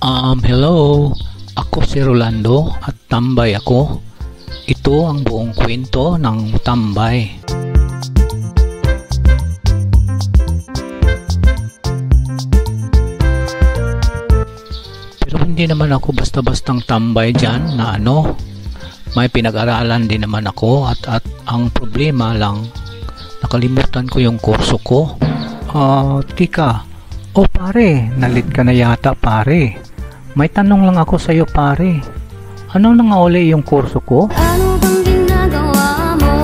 Hello. Ako si Rolando at tambay ako. Ito ang buong kwento ng tambay. Pero hindi naman ako basta-bastang tambay dyan na may pinag-aralan din naman ako at ang problema lang, nakalimutan ko yung kurso ko. Tika. Pare, nalit ka na yata pare. May tanong lang ako sa iyo pare. Ano na nga uli yung kurso ko? Ano bang ginagawa mo?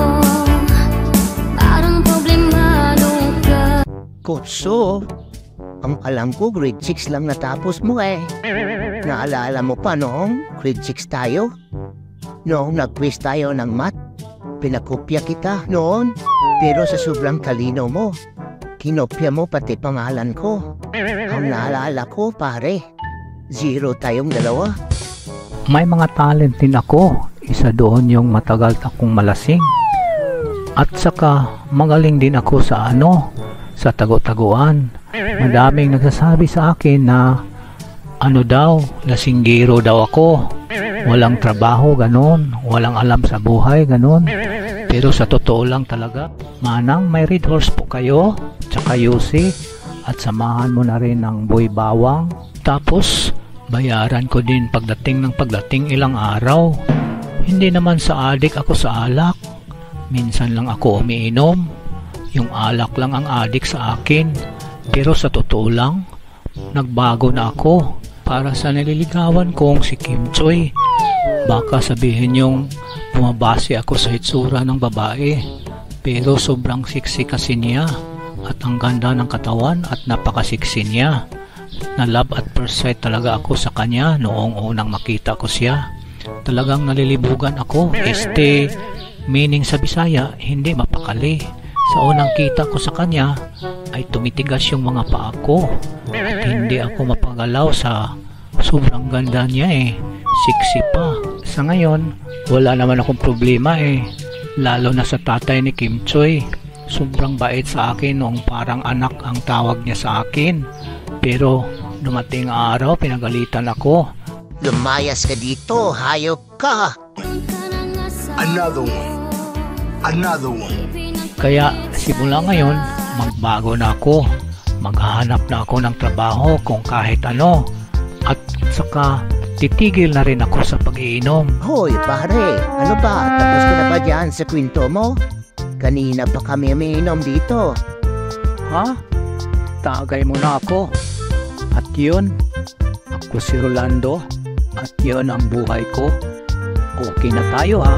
Parang problemado ka. Kurso? Ang alam ko grade 6 lang natapos mo eh. Naalala mo pa noong grade 6 tayo? Noong nag-quiz tayo ng math, pinakopya kita noon. Pero sa sobrang talino mo, kinopya mo pati pangalan ko. Ang naalala ko pare, 0 tayong dalawa. May mga talent din ako. Isa doon yung matagal akong malasing. At saka magaling din ako sa sa tago-taguan. Madaming nagsasabi sa akin na lasinggero daw ako. Walang trabaho, ganon. Walang alam sa buhay, ganon. Pero sa totoo lang talaga, manang may red horse po kayo, tsaka Yusi, at samahan mo na rin ng boy bawang. Tapos, bayaran ko din pagdating ilang araw. Hindi naman sa adik ako sa alak. Minsan lang ako umiinom. Yung alak lang ang adik sa akin. Pero sa totoo lang, nagbago na ako para sa nililigawan kong si Kim Choi. Baka sabihin yung bumabase ako sa itsura ng babae. Pero sobrang sexy kasi niya. At ang ganda ng katawan at napakasiksi niya. Na love at first sight talaga ako sa kanya noong unang makita ko siya. Talagang nalilibugan ako. Meaning sa Bisaya, hindi mapakali. Sa unang kita ko sa kanya, ay tumitigas yung mga paa ko. At hindi ako mapagalaw sa sobrang ganda niya Sexy pa. Sa ngayon, wala naman akong problema Lalo na sa tatay ni Kim Choi. Sobrang bait sa akin noong parang anak ang tawag niya sa akin. Pero dumating araw, pinagalitan ako. Lumayas ka dito, hayop ka! Another one. Kaya simula ngayon, magbago na ako. Maghahanap na ako ng trabaho kung kahit ano. At saka titigil na rin ako sa pag-iinom. Hoy pare, ano ba? Tapos ka na ba dyan sa kwento mo? Kanina pa kami umiinom dito. Ha? Tagay mo na ako. At yun, ako si Rolando. At yun ang buhay ko. Okay na tayo ha.